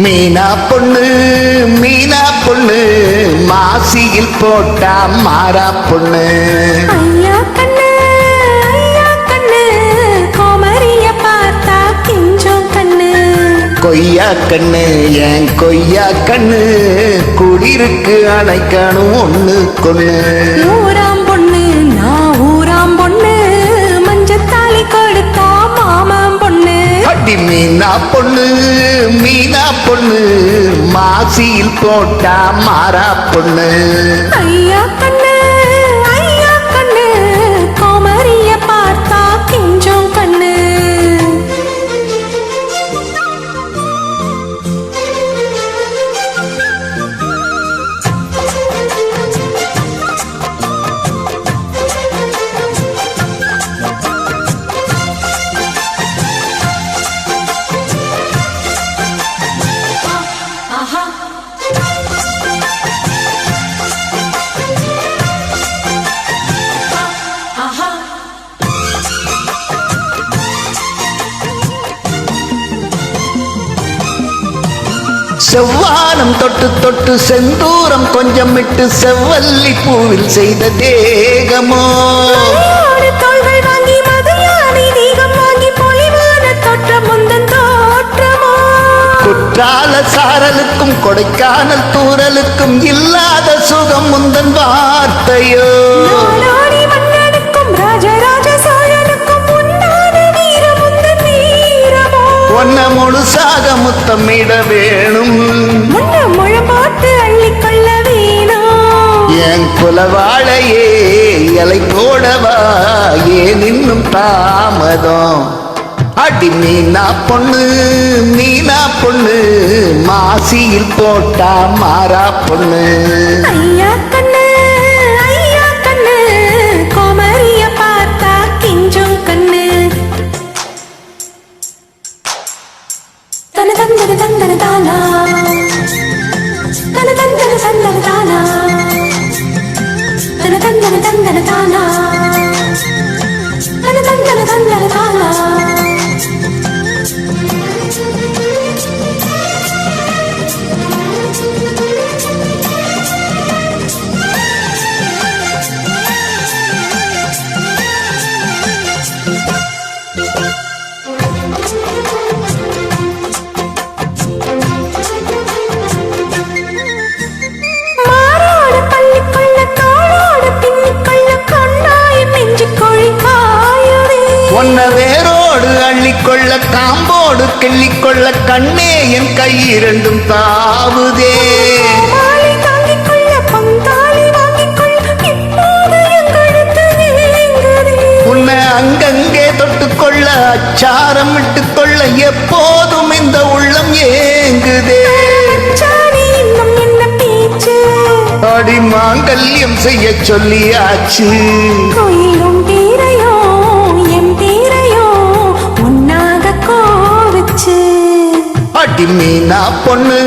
மீனா பொண்ணு மாசியில் போட்டா மாறா பொண்ணு. ஐயா கண்ணு கோமரிய பார்த்தா கிஞ்சம் கண்ணு. கொய்யா கண்ணு என் கொய்யா கண்ணு குளிருக்கு அணைக்கணும் ஒண்ணு கொண்ணு. ஊராம் பொண்ணு நான் ஊராம் பொண்ணு மஞ்சத்தாலி கொடுத்தா மாமாம் பொண்ணு. அடி மீனா பொண்ணு மாசியில் போட்டா மாறா பொண்ணு. ஐயா கண்ணு கோமரிய பார்த்தா கிஞ்சம் கண்ணு. செவ்வானம் தொட்டு தொட்டு செந்தூரம் கொஞ்சம் விட்டு செவ்வல்லி பூவில் செய்த தேகமோ. தோள்கள் வாங்கி மதையானை தீகம் வாங்கி பொலிவான தோற்றம் முந்தன் தோற்றமோ. குற்றால சாரலுக்கும் கொடைக்கானல் தூரலுக்கும் இல்லாத சுகம் முந்தன் வார்த்தையோ. நாடோடி மன்னனுக்கும் ராஜராஜ சோழனுக்கும் உண்டான வீரம் முந்தன் வீரமோ. ஒன்ன முழுசாக முத்தமிட வேணும் முன்ன முழ போட்டு அள்ளிக்கொள்ள வேணும். என் குலவாழையே இலை போடவா ஏன் இன்னும் தாமதம். அடி மீனா பொண்ணு மாசியில் போட்டா மாறா பொண்ணு. ஐயா கண்ணு கோமரிய பார்த்தா கிஞ்சும் கண்ணு. தன தந்தன தந்தன தானா தன தந்தன சந்தன தானா தன தந்தன தந்தன தானா தன தந்தன தந்தன தானா. ஒன்ன வேரோடு அள்ளிக்கொள்ள காம்போடு கிள்ளிக்கொள்ள கண்ணே என் கை இரண்டும் தாவுதே. உன்னை அங்கங்கே தொட்டுக்கொள்ள அச்சாரம் விட்டுக்கொள்ள எப்போதும் இந்த உள்ளம் ஏங்குதே. அடி மாங்கல்யம் செய்ய சொல்லியாச்சு. கோயிலும் பேரையோ என் பேரையோ உன்னாக கோவிச்சு. அடி மீனா பொண்ணு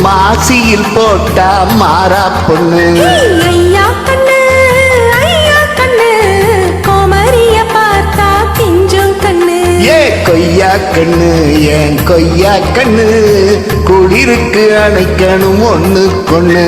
மாசியில் போட்டா மாறா பொண்ணு. ஐயா கண்ணு கோமரிய பார்த்தா கிஞ்சும் கண்ணு. ஏ கொய்யா கண்ணு என் கொய்யா கண்ணு குளிருக்கு அணைக்கணும் ஒண்ணு கொண்ணு.